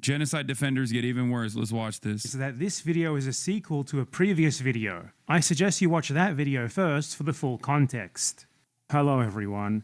Genocide defenders get even worse. Let's watch this. Is that this video is a sequel to a previous video. I suggest you watch that video first for the full context. Hello everyone.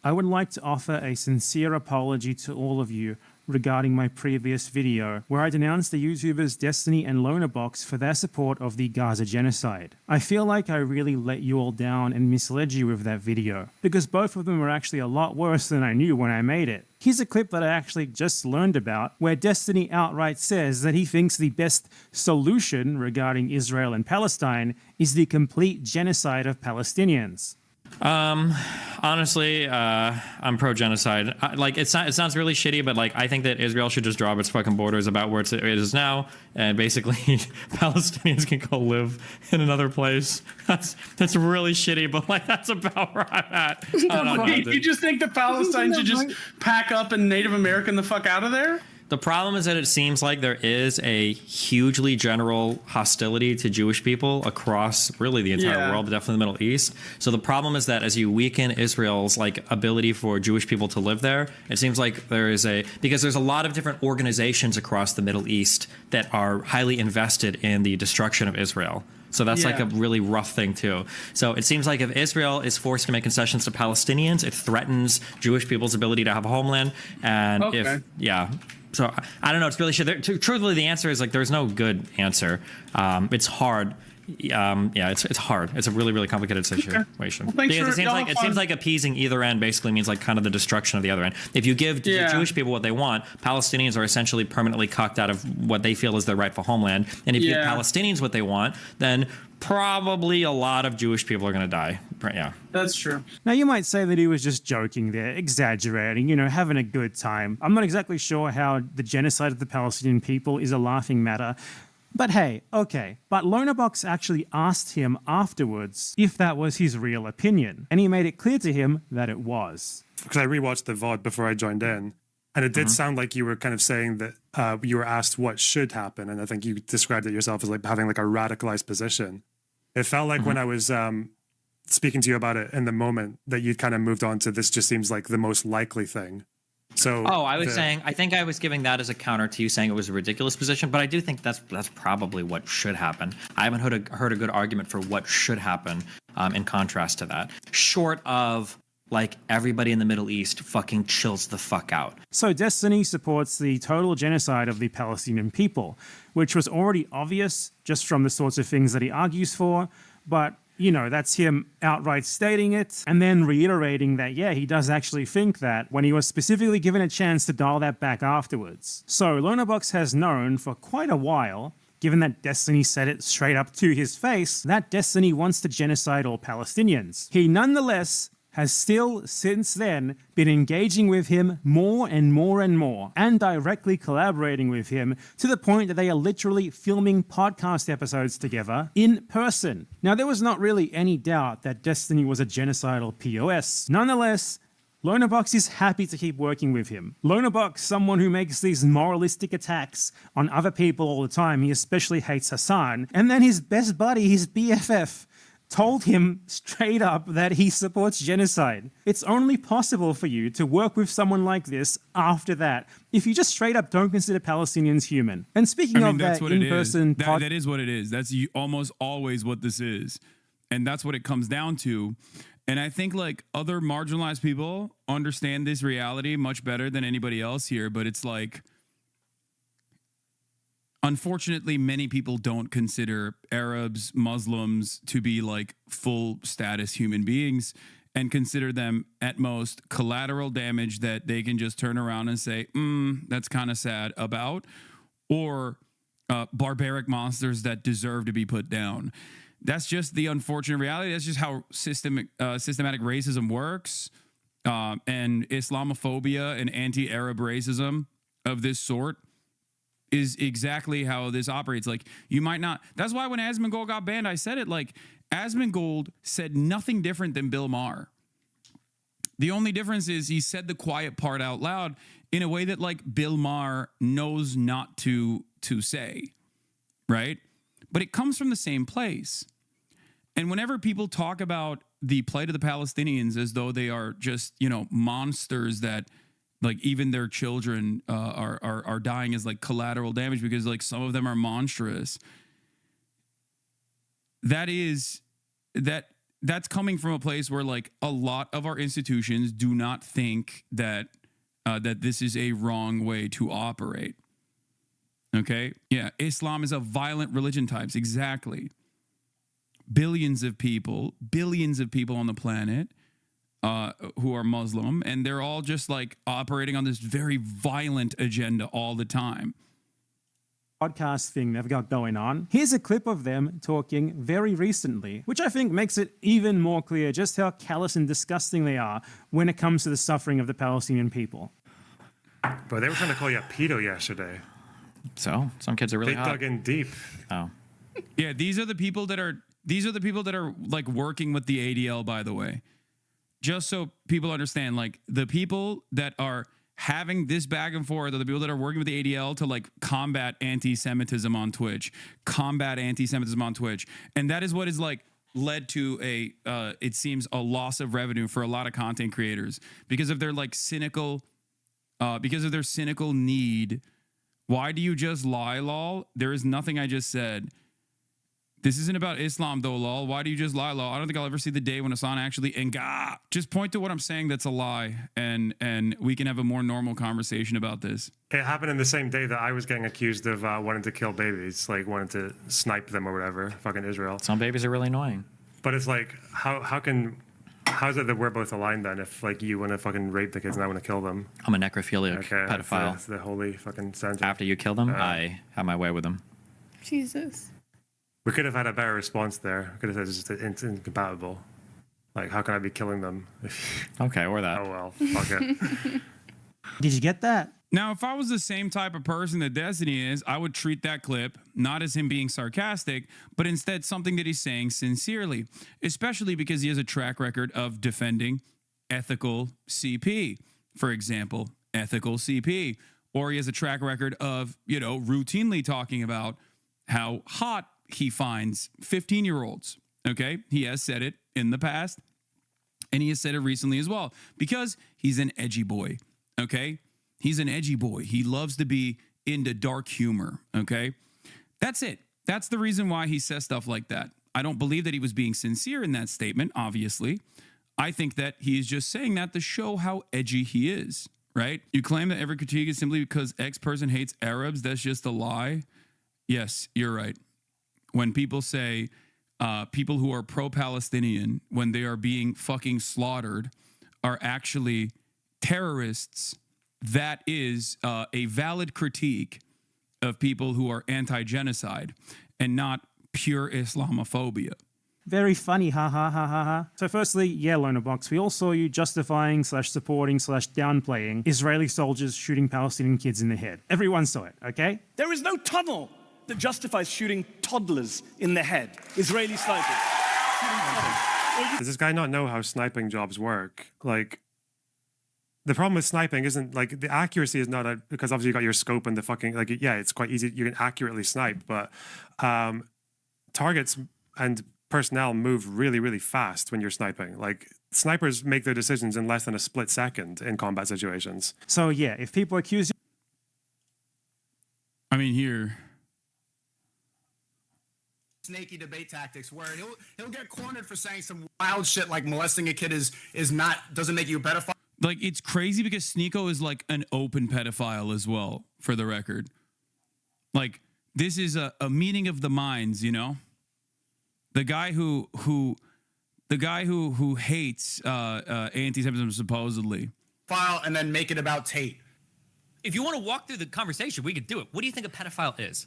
I would like to offer a sincere apology to all of you regarding my previous video, where I denounced the YouTubers Destiny and Lonerbox for their support of the Gaza genocide. I feel like I really let you all down and misled you with that video, because both of them were actually a lot worse than I knew when I made it. Here's a clip that I actually just learned about, where Destiny outright says that he thinks the best solution regarding Israel and Palestine is the complete genocide of Palestinians. Honestly, I'm pro-genocide. It sounds really shitty, but I think that Israel should just drop its fucking borders about where it is now, and basically Palestinians can go live in another place. That's really shitty, but that's about where I'm at. You just think the Palestinians should just pack up and Native American the fuck out of there? The problem is that it seems like there is a hugely general hostility to Jewish people across really the entire world, but definitely the Middle East. So the problem is that as you weaken Israel's ability for Jewish people to live there, it seems like because there's a lot of different organizations across the Middle East that are highly invested in the destruction of Israel. So that's a really rough thing too. So it seems like if Israel is forced to make concessions to Palestinians, it threatens Jewish people's ability to have a homeland. And So I don't know. It's really shit. Truthfully, the answer is there's no good answer. It's hard. It's hard. It's a really, really complicated situation. Well, because it seems like appeasing either end basically means kind of the destruction of the other end. If you give the Jewish people what they want, Palestinians are essentially permanently cucked out of what they feel is their rightful homeland. And if you give Palestinians what they want, then probably a lot of Jewish people are going to die. Yeah, that's true. Now, you might say that he was just joking there, exaggerating, having a good time. I'm not exactly sure how the genocide of the Palestinian people is a laughing matter. But hey, okay. But Lonerbox actually asked him afterwards if that was his real opinion, and he made it clear to him that it was. Because I rewatched the VOD before I joined in, and it did sound like you were kind of saying that you were asked what should happen, and I think you described it yourself as having a radicalized position. It felt like when I was speaking to you about it in the moment that you kind of moved on to this just seems like the most likely thing. So I think I was giving that as a counter to you saying it was a ridiculous position, but I do think that's probably what should happen. I haven't heard a good argument for what should happen in contrast to that, short of everybody in the Middle East fucking chills the fuck out. So Destiny supports the total genocide of the Palestinian people, which was already obvious just from the sorts of things that he argues for, but that's him outright stating it and then reiterating that, he does actually think that when he was specifically given a chance to dial that back afterwards. So Lonerbox has known for quite a while, given that Destiny said it straight up to his face, that Destiny wants to genocide all Palestinians. He nonetheless has still, since then, been engaging with him more and more and more, and directly collaborating with him to the point that they are literally filming podcast episodes together in person. Now, there was not really any doubt that Destiny was a genocidal POS. Nonetheless, Lonerbox is happy to keep working with him. Lonerbox, someone who makes these moralistic attacks on other people all the time, he especially hates Hassan, and then his best buddy, his BFF, told him straight up that he supports genocide. It's only possible for you to work with someone like this after that if you just straight up don't consider Palestinians human. And speaking of that in-person... That is what it is. That's almost always what this is. And that's what it comes down to. And I think other marginalized people understand this reality much better than anybody else here, but it's unfortunately, many people don't consider Arabs, Muslims to be full status human beings and consider them at most collateral damage that they can just turn around and say, that's kind of sad about, or barbaric monsters that deserve to be put down. That's just the unfortunate reality. That's just how systematic racism works, and Islamophobia and anti-Arab racism of this sort is exactly how this operates. You might not. That's why when Asmongold got banned, I said it. Asmongold said nothing different than Bill Maher. The only difference is he said the quiet part out loud in a way that Bill Maher knows not to say, right? But it comes from the same place. And whenever people talk about the plight of the Palestinians as though they are just monsters that like even their children are dying as like collateral damage because like some of them are monstrous. That's coming from a place where like a lot of our institutions do not think that that this is a wrong way to operate. Okay? Yeah, Islam is a violent religion types. Exactly. Billions of people on the planet who are Muslim, and they're all just like operating on this very violent agenda all the time. Podcast thing they've got going on. Here's a clip of them talking very recently, which I think makes it even more clear just how callous and disgusting they are when it comes to the suffering of the Palestinian people. But they were trying to call you a pedo yesterday. So some kids are really They hot. dug in deep. Oh, Yeah, these are the people that are like working with the ADL, by the way. Just so people understand, like the people that are having this back and forth are the people that are working with the ADL to like combat anti-Semitism on Twitch. And that is what is like led to it seems a loss of revenue for a lot of content creators because of their like cynical need. Why do you just lie, lol? There is nothing I just said. This isn't about Islam, though, lol. Why do you just lie, lol? I don't think I'll ever see the day when Hassan actually just point to what I'm saying that's a lie, and we can have a more normal conversation about this. It happened in the same day that I was getting accused of wanting to kill babies, like wanting to snipe them or whatever. Fucking Israel. some babies are really annoying. But it's like, how is it that we're both aligned then? If like you want to fucking rape the kids and I want to kill them? I'm a necrophiliac pedophile. That's the holy fucking sentence. After you kill them, I have my way with them. Jesus. We could have had a better response there. We could have said it's incompatible. Like, how can I be killing them? Okay, or that. Oh well, fuck it. Did you get that? Now, if I was the same type of person that Destiny is, I would treat that clip not as him being sarcastic, but instead something that he's saying sincerely, especially because he has a track record of defending ethical CP, for example, ethical CP, or he has a track record of, routinely talking about how hot he finds 15-year-olds. Okay? He has said it in the past, and he has said it recently as well, because he's an edgy boy. Okay? He's an edgy boy. He loves to be into dark humor. Okay? That's it. That's the reason why he says stuff like that. I don't believe that he was being sincere in that statement, obviously. I think that he is just saying that to show how edgy he is, right? You claim that every critique is simply because X person hates Arabs. That's just a lie. Yes, you're right. When people say people who are pro-Palestinian, when they are being fucking slaughtered, are actually terrorists, that is a valid critique of people who are anti-genocide and not pure Islamophobia. Very funny, ha ha ha ha ha. So firstly, yeah, Loner Box, we all saw you justifying / supporting / downplaying Israeli soldiers shooting Palestinian kids in the head. Everyone saw it, okay? There is no tunnel that justifies shooting toddlers in the head. Israeli snipers. Does this guy not know how sniping jobs work? Like, the problem with sniping isn't like the accuracy is not because obviously you got your scope and the fucking like it's quite easy, you can accurately snipe, but targets and personnel move really, really fast when you're sniping. Like, snipers make their decisions in less than a split second in combat situations. So yeah, if people accuse you, I mean, here. Snaky debate tactics where he'll get cornered for saying some wild shit like molesting a kid doesn't make you a pedophile. Like, it's crazy because Sneeko is like an open pedophile as well, for the record. Like, this is a meeting of the minds, you know? The guy who hates anti-Semitism supposedly. File and then make it about Tate. If you want to walk through the conversation, we could do it. What do you think a pedophile is?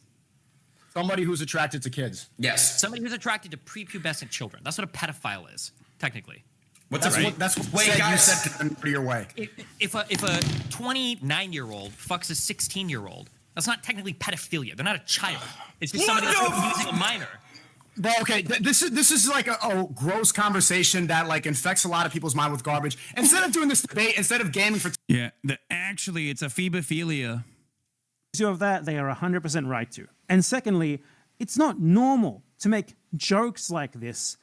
Somebody who's attracted to kids. Yes. Somebody who's attracted to prepubescent children. That's what a pedophile is, technically. That's what you said to them your way. If a 29-year-old fucks a 16-year-old, that's not technically pedophilia. They're not a child. It's just somebody that's using a minor. Bro, okay, this is like a gross conversation that like infects a lot of people's mind with garbage. Instead of doing this debate, instead of gaming for actually it's a phobophilia. of that, they are 100% right to. And secondly, it's not normal to make jokes like this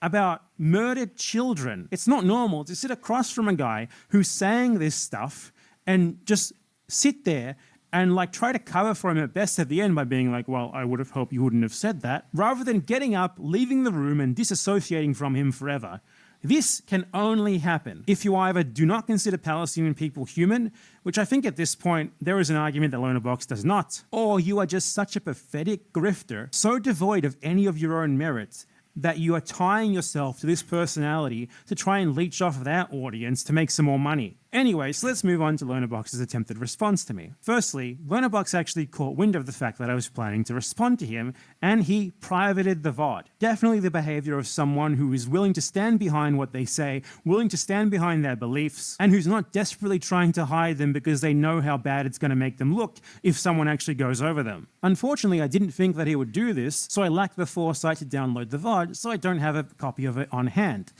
about murdered children. It's not normal to sit across from a guy who's saying this stuff and just sit there and like try to cover for him at best at the end by being like, well, I would have hoped you wouldn't have said that, rather than getting up, leaving the room and disassociating from him forever. This can only happen if you either do not consider Palestinian people human, which I think at this point there is an argument that Lonerbox does not, or you are just such a pathetic grifter, so devoid of any of your own merit, that you are tying yourself to this personality to try and leech off their audience to make some more money. Anyway, so let's move on to Lonerbox's attempted response to me. Firstly, Lonerbox actually caught wind of the fact that I was planning to respond to him, and he privated the VOD. Definitely the behavior of someone who is willing to stand behind what they say, willing to stand behind their beliefs, and who's not desperately trying to hide them because they know how bad it's going to make them look if someone actually goes over them. Unfortunately, I didn't think that he would do this, so I lacked the foresight to download the VOD, so I don't have a copy of it on hand.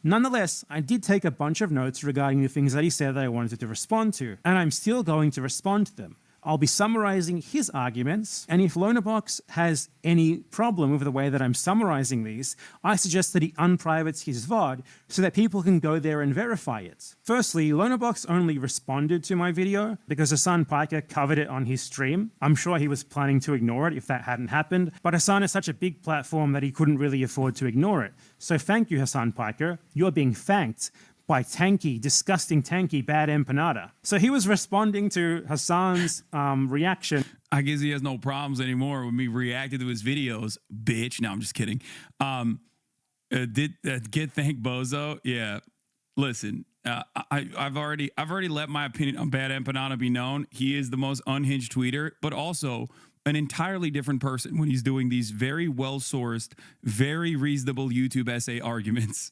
Nonetheless, I did take a bunch of notes regarding the things that he said that I wanted to respond to, and I'm still going to respond to them. I'll be summarizing his arguments, and if Lonerbox has any problem with the way that I'm summarizing these, I suggest that he unprivates his VOD so that people can go there and verify it. Firstly, Lonerbox only responded to my video because Hassan Piker covered it on his stream. I'm sure he was planning to ignore it if that hadn't happened, but Hassan is such a big platform that he couldn't really afford to ignore it. So thank you, Hassan Piker. You're being thanked by tanky, disgusting tanky BadEmpanada. So he was responding to Hassan's reaction. I guess he has no problems anymore with me reacting to his videos, bitch. No, I'm just kidding. Get thank Bozo? Yeah. Listen, I've already let my opinion on BadEmpanada be known. He is the most unhinged tweeter, but also an entirely different person when he's doing these very well-sourced, very reasonable YouTube essay arguments.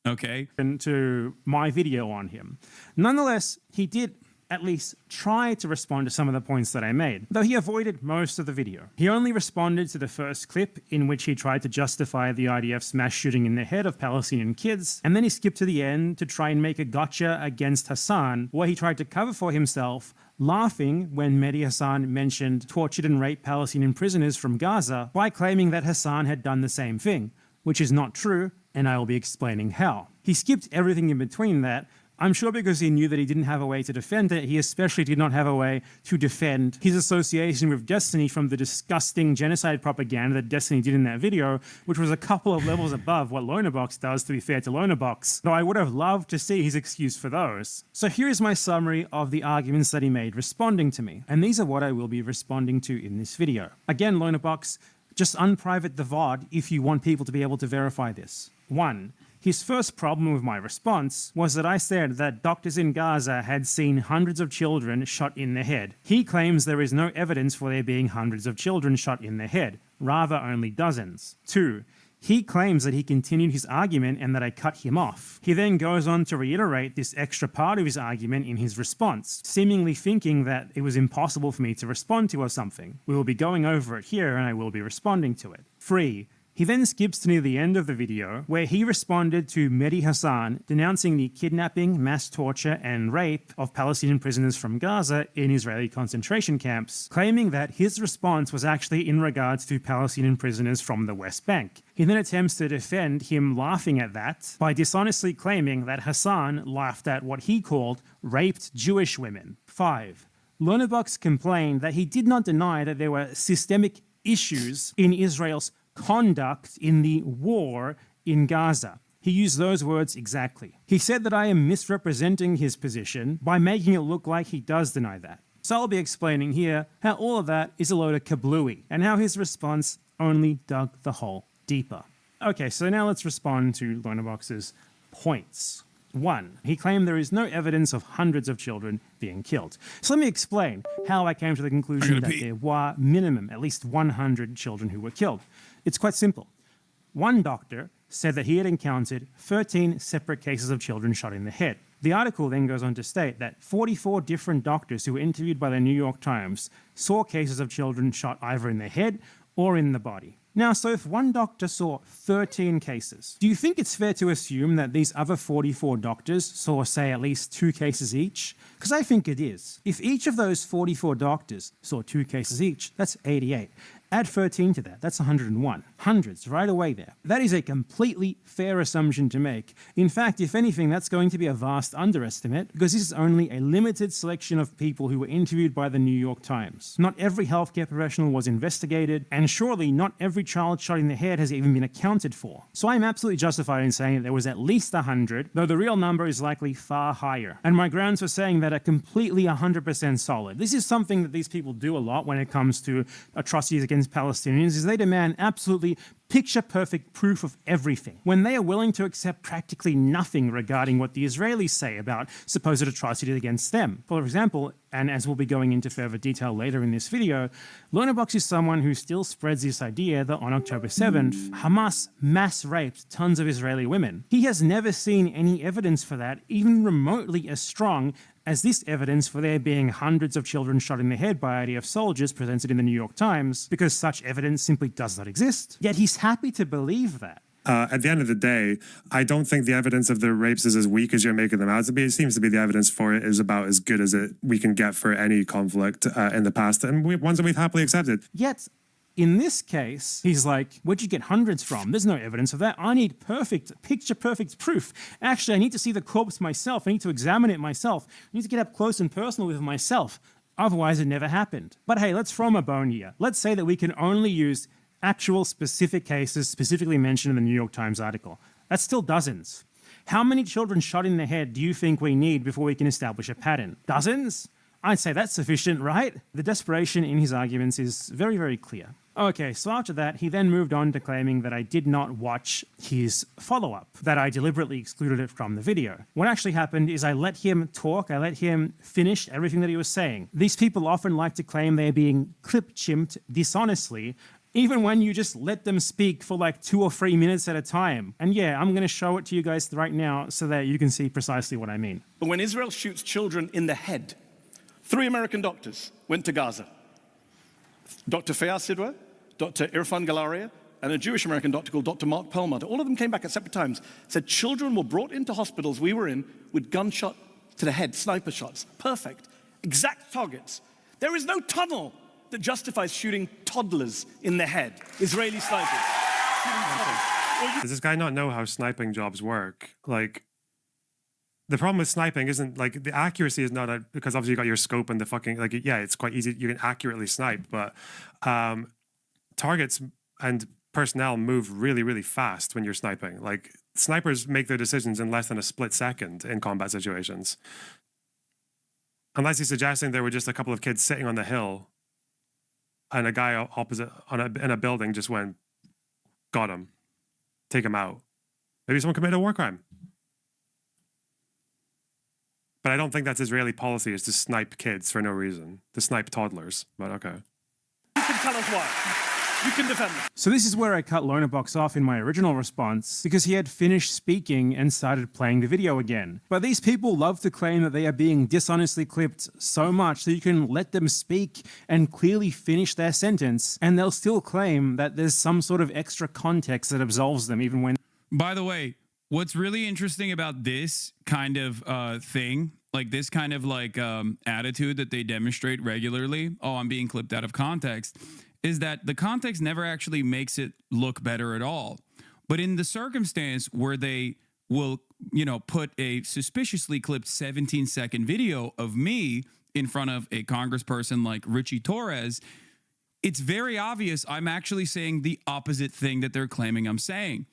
Okay. To my video on him. Nonetheless, he did at least try to respond to some of the points that I made, though he avoided most of the video. He only responded to the first clip in which he tried to justify the IDF's mass shooting in the head of Palestinian kids, and then he skipped to the end to try and make a gotcha against Hassan, where he tried to cover for himself, laughing when Mehdi Hassan mentioned tortured and raped Palestinian prisoners from Gaza by claiming that Hassan had done the same thing, which is not true, and I will be explaining how. He skipped everything in between that, I'm sure because he knew that he didn't have a way to defend it. He especially did not have a way to defend his association with Destiny from the disgusting genocide propaganda that Destiny did in that video, which was a couple of levels above what Lonerbox does, to be fair to Lonerbox. Though I would have loved to see his excuse for those. So here is my summary of the arguments that he made responding to me, and these are what I will be responding to in this video. Again, Lonerbox, just unprivate the VOD if you want people to be able to verify this. 1. His first problem with my response was that I said that doctors in Gaza had seen hundreds of children shot in the head. He claims there is no evidence for there being hundreds of children shot in the head, rather only dozens. 2. He claims that he continued his argument and that I cut him off. He then goes on to reiterate this extra part of his argument in his response, seemingly thinking that it was impossible for me to respond to or something. We will be going over it here and I will be responding to it. 3. He then skips to near the end of the video, where he responded to Mehdi Hassan denouncing the kidnapping, mass torture, and rape of Palestinian prisoners from Gaza in Israeli concentration camps, claiming that his response was actually in regards to Palestinian prisoners from the West Bank. He then attempts to defend him laughing at that by dishonestly claiming that Hassan laughed at what he called raped Jewish women. 5. Lonerbox complained that he did not deny that there were systemic issues in Israel's conduct in the war in Gaza. He used those words exactly. He said that I am misrepresenting his position by making it look like he does deny that. So I'll be explaining here how all of that is a load of kablooey and how his response only dug the hole deeper. Okay, so now let's respond to Lonerbox's points. 1. He claimed there is no evidence of hundreds of children being killed. So let me explain how I came to the conclusion that there were minimum at least 100 children who were killed. It's quite simple. One doctor said that he had encountered 13 separate cases of children shot in the head. The article then goes on to state that 44 different doctors who were interviewed by the New York Times saw cases of children shot either in the head or in the body. Now, so if one doctor saw 13 cases, do you think it's fair to assume that these other 44 doctors saw, say, at least 2 cases each? Because I think it is. If each of those 44 doctors saw 2 cases each, that's 88. Add 13 to that, that's 101. Hundreds right away there. That is a completely fair assumption to make. In fact, if anything, that's going to be a vast underestimate because this is only a limited selection of people who were interviewed by the New York Times. Not every healthcare professional was investigated, and surely not every child shot in the head has even been accounted for. So I'm absolutely justified in saying that there was at least 100, though the real number is likely far higher. And my grounds for saying that are completely 100% solid. This is something that these people do a lot when it comes to atrocities against Palestinians, is they demand absolutely picture-perfect proof of everything, when they are willing to accept practically nothing regarding what the Israelis say about supposed atrocities against them. For example, and as we'll be going into further detail later in this video, Lonabox is someone who still spreads this idea that on October 7th, Hamas mass raped tons of Israeli women. He has never seen any evidence for that, even remotely as strong as this evidence for there being hundreds of children shot in the head by IDF soldiers presented in the New York Times, because such evidence simply does not exist. Yet he's happy to believe that. At the end of the day, I don't think the evidence of the rapes is as weak as you're making them out to be. It seems to be the evidence for it is about as good as we can get for any conflict in the past, and ones that we've happily accepted. Yet, in this case, he's like, where'd you get hundreds from? There's no evidence of that. I need picture-perfect proof. Actually, I need to see the corpse myself. I need to examine it myself. I need to get up close and personal with it myself. Otherwise, it never happened. But hey, let's throw him a bone here. Let's say that we can only use actual specific cases specifically mentioned in the New York Times article. That's still dozens. How many children shot in the head do you think we need before we can establish a pattern? Dozens? I'd say that's sufficient, right? The desperation in his arguments is very, very clear. Okay, so after that, he then moved on to claiming that I did not watch his follow-up, that I deliberately excluded it from the video. What actually happened is I let him talk, I let him finish everything that he was saying. These people often like to claim they're being clip-chimped dishonestly, even when you just let them speak for like 2 or 3 minutes at a time. And yeah, I'm going to show it to you guys right now so that you can see precisely what I mean. But when Israel shoots children in the head, 3 American doctors went to Gaza. Dr. Fayaz Sidwa, Dr. Irfan Galaria, and a Jewish American doctor called Dr. Mark Perlmutter. All of them came back at separate times, said children were brought into hospitals we were in with gunshot to the head, sniper shots. Perfect. Exact targets. There is no tunnel that justifies shooting toddlers in the head. Israeli snipers. Does this guy not know how sniping jobs work? Like, the problem with sniping isn't like the accuracy is not because obviously you got your scope and the fucking like yeah, it's quite easy. You can accurately snipe, but targets and personnel move really, really fast when you're sniping. Like snipers make their decisions in less than a split second in combat situations. Unless he's suggesting there were just a couple of kids sitting on the hill and a guy opposite in a building just went, got him, take him out. Maybe someone committed a war crime. But I don't think that's Israeli policy, is to snipe kids for no reason, to snipe toddlers, but okay. You can tell us why. You can defend them. So this is where I cut Lonabox off in my original response, because he had finished speaking and started playing the video again. But these people love to claim that they are being dishonestly clipped so much that you can let them speak and clearly finish their sentence, and they'll still claim that there's some sort of extra context that absolves them even when... By the way, what's really interesting about this kind of thing, like this kind of like attitude that they demonstrate regularly, oh, I'm being clipped out of context, is that the context never actually makes it look better at all. But in the circumstance where they will, you know, put a suspiciously clipped 17-second video of me in front of a congressperson like Richie Torres, it's very obvious I'm actually saying the opposite thing that they're claiming I'm saying.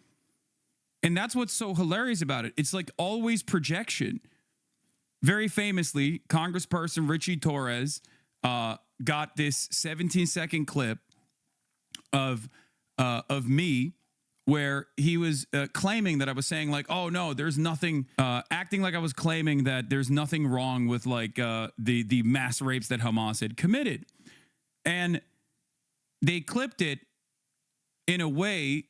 And that's what's so hilarious about it. It's like always projection. Very famously, Congressperson Richie Torres got this 17-second clip of me where he was claiming that I was saying like, oh no, there's nothing, acting like I was claiming that there's nothing wrong with like the mass rapes that Hamas had committed. And they clipped it in a way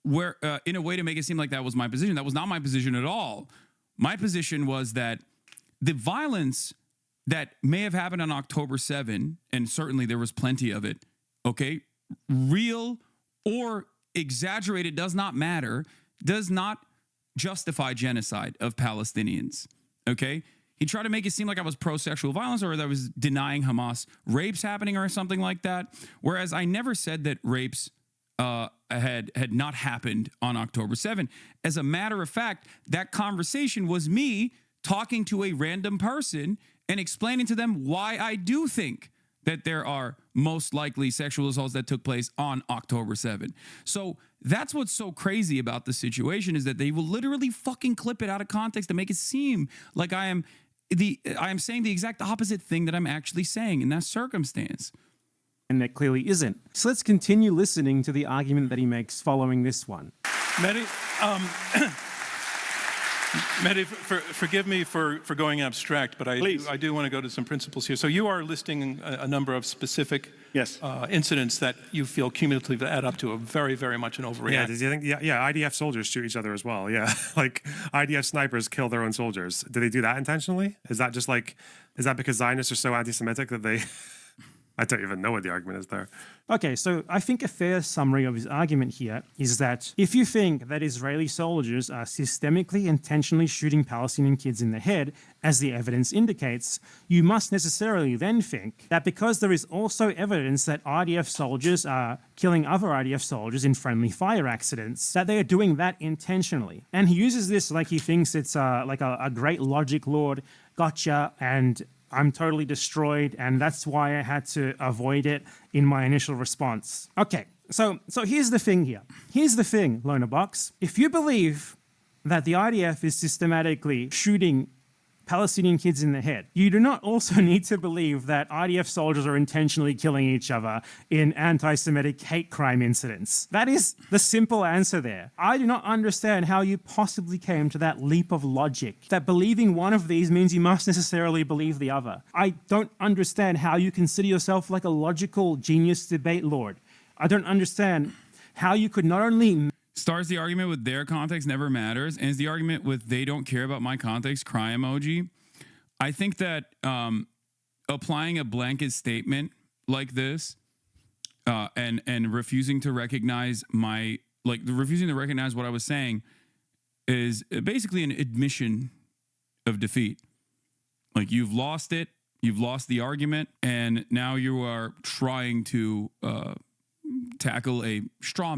where to make it seem like that was my position. That was not my position at all. My position was that the violence that may have happened on October 7, and certainly there was plenty of it, okay, real or exaggerated, does not matter, does not justify genocide of Palestinians, okay? He tried to make it seem like I was pro-sexual violence or that I was denying Hamas rapes happening or something like that. Whereas I never said that rapes had not happened on October 7. As a matter of fact, that conversation was me talking to a random person and explaining to them why I do think that there are most likely sexual assaults that took place on October 7. So that's what's so crazy about the situation, is that they will literally fucking clip it out of context to make it seem like I am saying the exact opposite thing that I'm actually saying in that circumstance. And that clearly isn't. So let's continue listening to the argument that he makes following this one. Mehdi, Mehdi, forgive me for going abstract, but I do want to go to some principles here. So you are listing a number of specific incidents that you feel cumulatively add up to a very, very much an overreaction. Yeah, did you think? Yeah, IDF soldiers shoot each other as well. Yeah, like IDF snipers kill their own soldiers. Do they do that intentionally? Is that because Zionists are so anti-Semitic that they? I don't even know what the argument is there. Okay, so I think a fair summary of his argument here is that if you think that Israeli soldiers are systemically, intentionally shooting Palestinian kids in the head, as the evidence indicates, you must necessarily then think that because there is also evidence that IDF soldiers are killing other IDF soldiers in friendly fire accidents, that they are doing that intentionally. And he uses this like he thinks it's like a great logic lord, gotcha, and I'm totally destroyed, and that's why I had to avoid it in my initial response. Okay, so here's the thing here. Here's the thing, Loner Box. If you believe that the IDF is systematically shooting Palestinian kids in the head, you do not also need to believe that IDF soldiers are intentionally killing each other in anti-Semitic hate crime incidents. That is the simple answer there. I do not understand how you possibly came to that leap of logic, that believing one of these means you must necessarily believe the other. I don't understand how you consider yourself like a logical genius debate lord. I don't understand how you could not only Starts the argument with their context never matters, and is the argument with they don't care about my context, cry emoji. I think that applying a blanket statement like this and refusing to recognize refusing to recognize what I was saying is basically an admission of defeat. Like, you've lost it, you've lost the argument, and now you are trying to tackle a straw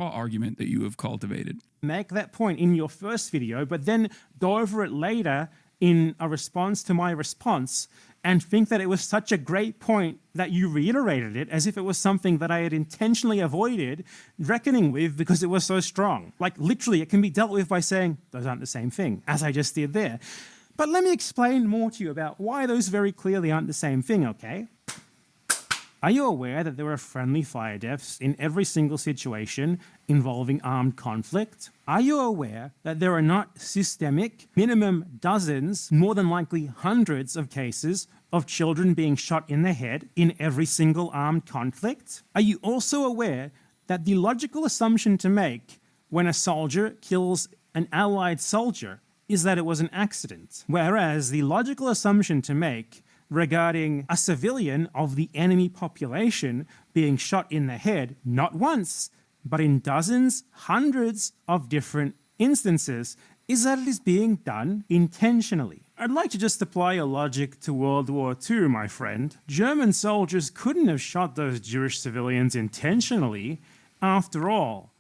argument that you have cultivated. Make that point in your first video, but then go over it later in a response to my response and think that it was such a great point that you reiterated it as if it was something that I had intentionally avoided reckoning with because it was so strong. Like, literally, it can be dealt with by saying, those aren't the same thing, as I just did there. But let me explain more to you about why those very clearly aren't the same thing, okay? Are you aware that there are friendly fire deaths in every single situation involving armed conflict? Are you aware that there are not systemic, minimum dozens, more than likely hundreds of cases of children being shot in the head in every single armed conflict? Are you also aware that the logical assumption to make when a soldier kills an allied soldier is that it was an accident, whereas the logical assumption to make regarding a civilian of the enemy population being shot in the head, not once, but in dozens, hundreds of different instances, is that it is being done intentionally. I'd like to just apply your logic to World War II, my friend. German soldiers couldn't have shot those Jewish civilians intentionally. After all,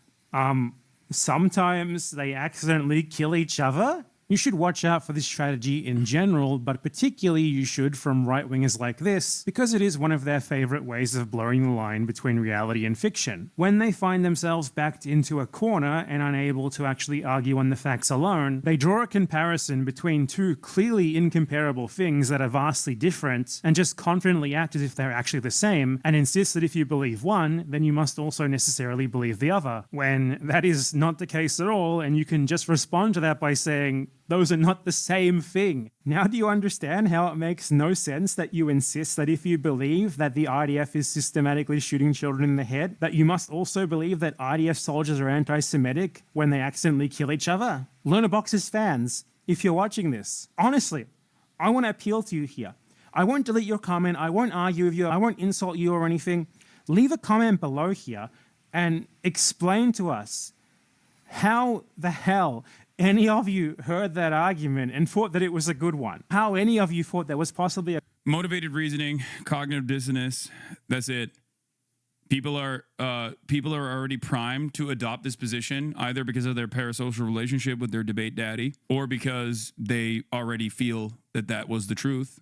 sometimes they accidentally kill each other. You should watch out for this strategy in general, but particularly you should from right-wingers like this, because it is one of their favorite ways of blurring the line between reality and fiction. When they find themselves backed into a corner and unable to actually argue on the facts alone, they draw a comparison between two clearly incomparable things that are vastly different and just confidently act as if they're actually the same, and insist that if you believe one, then you must also necessarily believe the other, when that is not the case at all, and you can just respond to that by saying, those are not the same thing. Now do you understand how it makes no sense that you insist that if you believe that the IDF is systematically shooting children in the head, that you must also believe that IDF soldiers are anti-Semitic when they accidentally kill each other? Loner Box's fans, if you're watching this, honestly, I want to appeal to you here. I won't delete your comment, I won't argue with you, I won't insult you or anything. Leave a comment below here and explain to us how the hell any of you heard that argument and thought that it was a good one? How any of you thought there was possibly a Motivated reasoning, cognitive dissonance. That's it. People are already primed to adopt this position, either because of their parasocial relationship with their debate daddy, or because they already feel that that was the truth.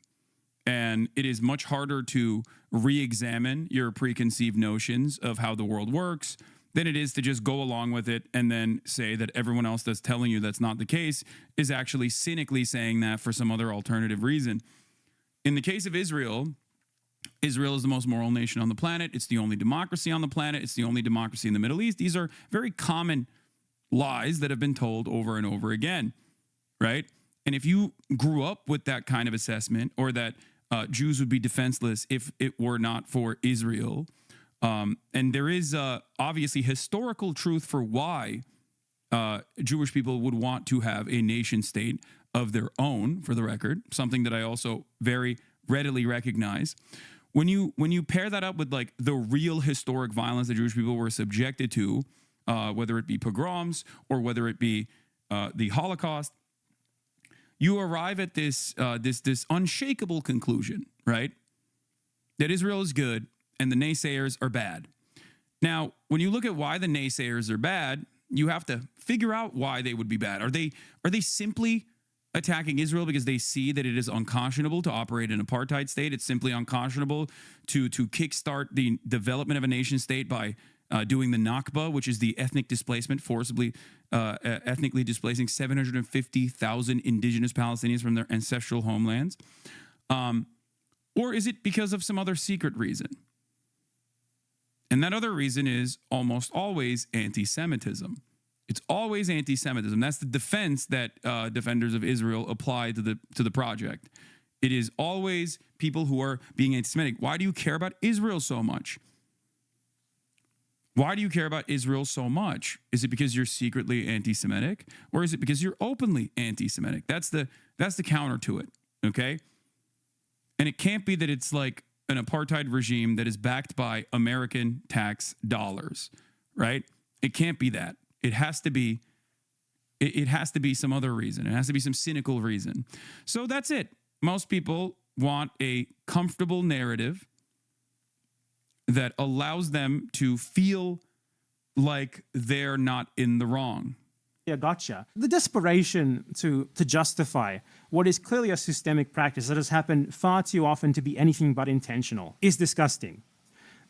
And it is much harder to re-examine your preconceived notions of how the world works than it is to just go along with it and then say that everyone else that's telling you that's not the case is actually cynically saying that for some other alternative reason. In the case of Israel, Israel is the most moral nation on the planet. It's the only democracy on the planet. It's the only democracy in the Middle East. These are very common lies that have been told over and over again, right? And if you grew up with that kind of assessment, or that Jews would be defenseless if it were not for Israel, and there is obviously historical truth for why Jewish people would want to have a nation state of their own, for the record, something that I also very readily recognize. When you pair that up with like the real historic violence that Jewish people were subjected to, whether it be pogroms or whether it be the Holocaust, you arrive at this unshakable conclusion, right? That Israel is good and the naysayers are bad. Now, when you look at why the naysayers are bad, you have to figure out why they would be bad. Are they simply attacking Israel because they see that it is unconscionable to operate an apartheid state? It's simply unconscionable to kickstart the development of a nation state by doing the Nakba, which is the ethnic displacement, forcibly ethnically displacing 750,000 indigenous Palestinians from their ancestral homelands? Or is it because of some other secret reason? And that other reason is almost always anti-Semitism. It's always anti-Semitism. That's the defense that defenders of Israel apply to the project. It is always people who are being anti-Semitic. Why do you care about Israel so much? Why do you care about Israel so much? Is it because you're secretly anti-Semitic, or is it because you're openly anti-Semitic? That's the counter to it, okay? And it can't be that it's like an apartheid regime that is backed by American tax dollars, right? It can't be that. It has to be some other reason. It has to be some cynical reason. So that's it. Most people want a comfortable narrative that allows them to feel like they're not in the wrong. Yeah, gotcha. The desperation to justify what is clearly a systemic practice that has happened far too often to be anything but intentional is disgusting.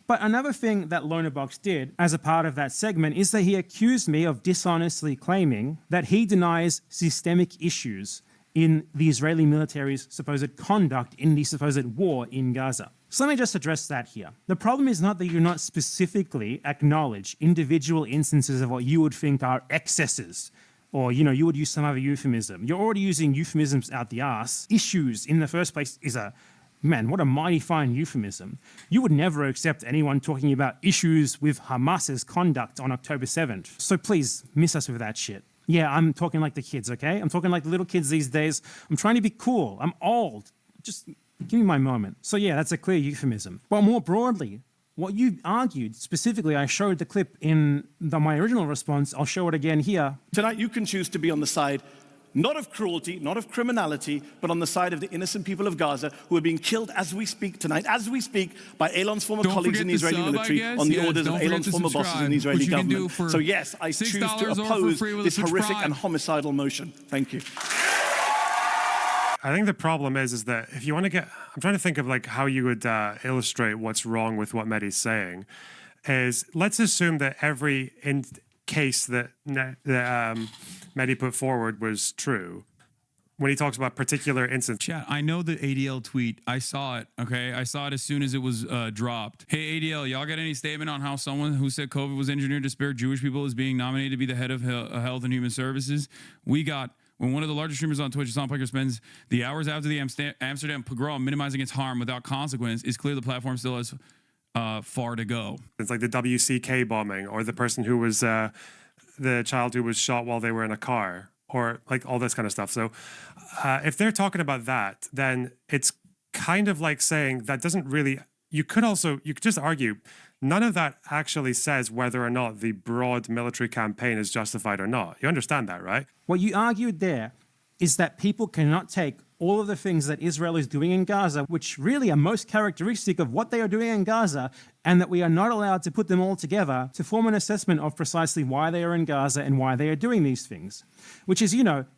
But another thing that Lonerbox did as a part of that segment is that he accused me of dishonestly claiming that he denies systemic issues in the Israeli military's supposed conduct in the supposed war in Gaza. So let me just address that here. The problem is not that you not specifically acknowledge individual instances of what you would think are excesses, or, you would use some other euphemism. You're already using euphemisms out the ass. Issues in the first place is man, what a mighty fine euphemism. You would never accept anyone talking about issues with Hamas's conduct on October 7th. So please, miss us with that shit. Yeah, I'm talking like the kids, okay? I'm talking like the little kids these days. I'm trying to be cool. I'm old. Just give me my moment. So yeah, that's a clear euphemism. But more broadly, what you argued, specifically, I showed the clip in my original response. I'll show it again here. Tonight you can choose to be on the side not of cruelty, not of criminality, but on the side of the innocent people of Gaza who are being killed as we speak tonight, as we speak, by Elon's former colleagues in the Israeli military on the orders of Elon's former bosses in the Israeli government. So yes, I choose to oppose this horrific and homicidal motion. Thank you. I think the problem is that if you want to get, I'm trying to think of like how you would illustrate what's wrong with what Mehdi's saying. Is let's assume that every case that Mehdi put forward was true. When he talks about particular instances. Chat, I know the ADL tweet. I saw it, okay? I saw it as soon as it was dropped. Hey, ADL, y'all got any statement on how someone who said COVID was engineered to spare Jewish people is being nominated to be the head of Health and Human Services? We got, when one of the largest streamers on Twitch, Hassan Piker, spends the hours after the Amsterdam pogrom minimizing its harm without consequence, it's clear the platform still has far to go. It's like the WCK bombing, or the person who was the child who was shot while they were in a car, or like all this kind of stuff. So if they're talking about that, then it's kind of like saying that doesn't really, you could just argue none of that actually says whether or not the broad military campaign is justified or not. You understand that, right? What you argued there is that people cannot take all of the things that Israel is doing in Gaza, which really are most characteristic of what they are doing in Gaza, and that we are not allowed to put them all together to form an assessment of precisely why they are in Gaza and why they are doing these things, which is,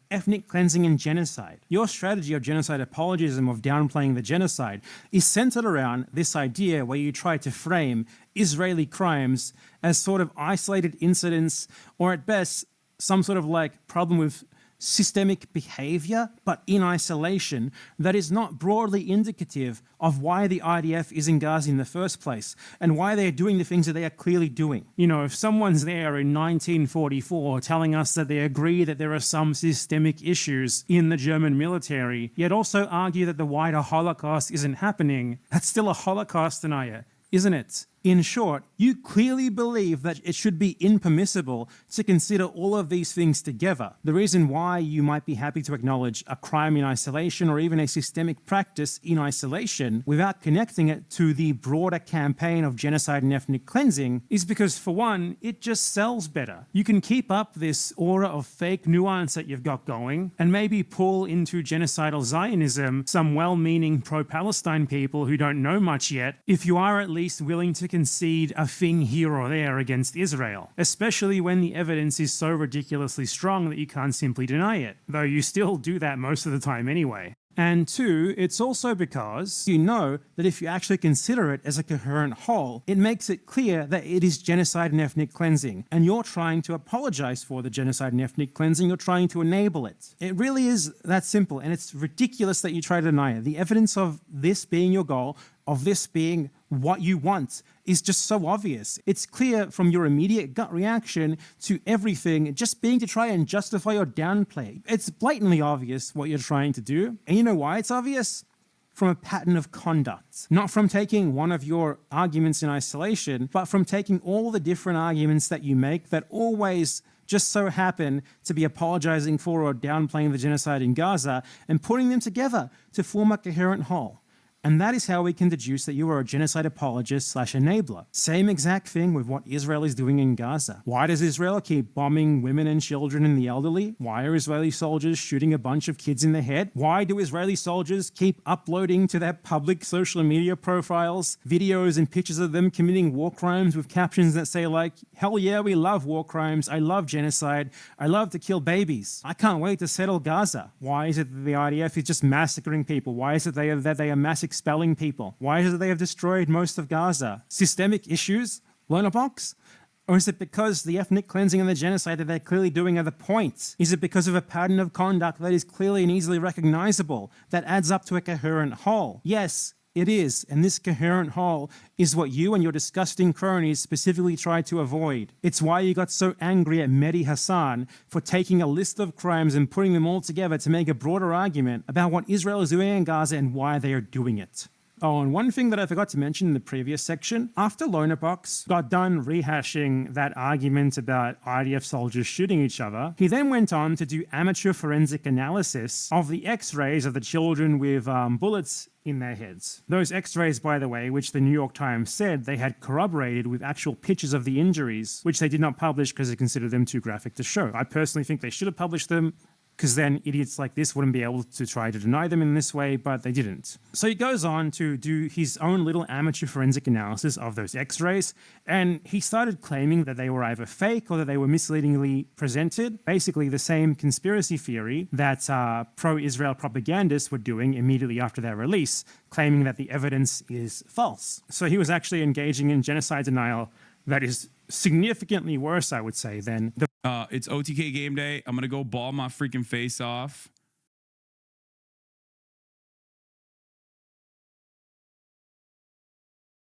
ethnic cleansing and genocide. Your strategy of genocide apologism, of downplaying the genocide, is centered around this idea where you try to frame Israeli crimes as sort of isolated incidents, or at best, some sort of problem with systemic behavior, but in isolation, that is not broadly indicative of why the IDF is in Gaza in the first place and why they are doing the things that they are clearly doing. If someone's there in 1944 telling us that they agree that there are some systemic issues in the German military, yet also argue that the wider Holocaust isn't happening, that's still a Holocaust denier, isn't it? In short, you clearly believe that it should be impermissible to consider all of these things together. The reason why you might be happy to acknowledge a crime in isolation or even a systemic practice in isolation without connecting it to the broader campaign of genocide and ethnic cleansing is because, for one, it just sells better. You can keep up this aura of fake nuance that you've got going and maybe pull into genocidal Zionism some well-meaning pro-Palestine people who don't know much yet, if you are at least willing to concede a thing here or there against Israel, especially when the evidence is so ridiculously strong that you can't simply deny it, though you still do that most of the time anyway. And two, it's also because you know that if you actually consider it as a coherent whole, it makes it clear that it is genocide and ethnic cleansing, and you're trying to apologize for the genocide and ethnic cleansing, you're trying to enable it. It really is that simple, and it's ridiculous that you try to deny it. The evidence of this being your goal, of this being what you want, is just so obvious. It's clear from your immediate gut reaction to everything just being to try and justify or downplay. It's blatantly obvious what you're trying to do. And you know why it's obvious? From a pattern of conduct. Not from taking one of your arguments in isolation, but from taking all the different arguments that you make that always just so happen to be apologizing for or downplaying the genocide in Gaza and putting them together to form a coherent whole. And that is how we can deduce that you are a genocide apologist / enabler. Same exact thing with what Israel is doing in Gaza. Why does Israel keep bombing women and children and the elderly? Why are Israeli soldiers shooting a bunch of kids in the head? Why do Israeli soldiers keep uploading to their public social media profiles videos and pictures of them committing war crimes with captions that say hell yeah, we love war crimes, I love genocide, I love to kill babies, I can't wait to settle Gaza? Why is it that the IDF is just massacring people? Why is it that they are mass expelling people? Why is it they have destroyed most of Gaza? Systemic issues? Learner box? Or is it because the ethnic cleansing and the genocide that they're clearly doing are the point? Is it because of a pattern of conduct that is clearly and easily recognizable, that adds up to a coherent whole? Yes, it is, and this coherent whole is what you and your disgusting cronies specifically tried to avoid. It's why you got so angry at Mehdi Hassan for taking a list of crimes and putting them all together to make a broader argument about what Israel is doing in Gaza and why they are doing it. Oh, and one thing that I forgot to mention in the previous section, after Lonerbox got done rehashing that argument about IDF soldiers shooting each other, he then went on to do amateur forensic analysis of the x-rays of the children with bullets in their heads. Those x-rays, by the way, which the New York Times said they had corroborated with actual pictures of the injuries, which they did not publish because they considered them too graphic to show. I personally think they should have published them, because then idiots like this wouldn't be able to try to deny them in this way, but they didn't. So he goes on to do his own little amateur forensic analysis of those x-rays, and he started claiming that they were either fake or that they were misleadingly presented. Basically the same conspiracy theory that pro-Israel propagandists were doing immediately after their release, claiming that the evidence is false. So he was actually engaging in genocide denial that is significantly worse, I would say, than the... It's OTK game day. I'm going to go ball my freaking face off.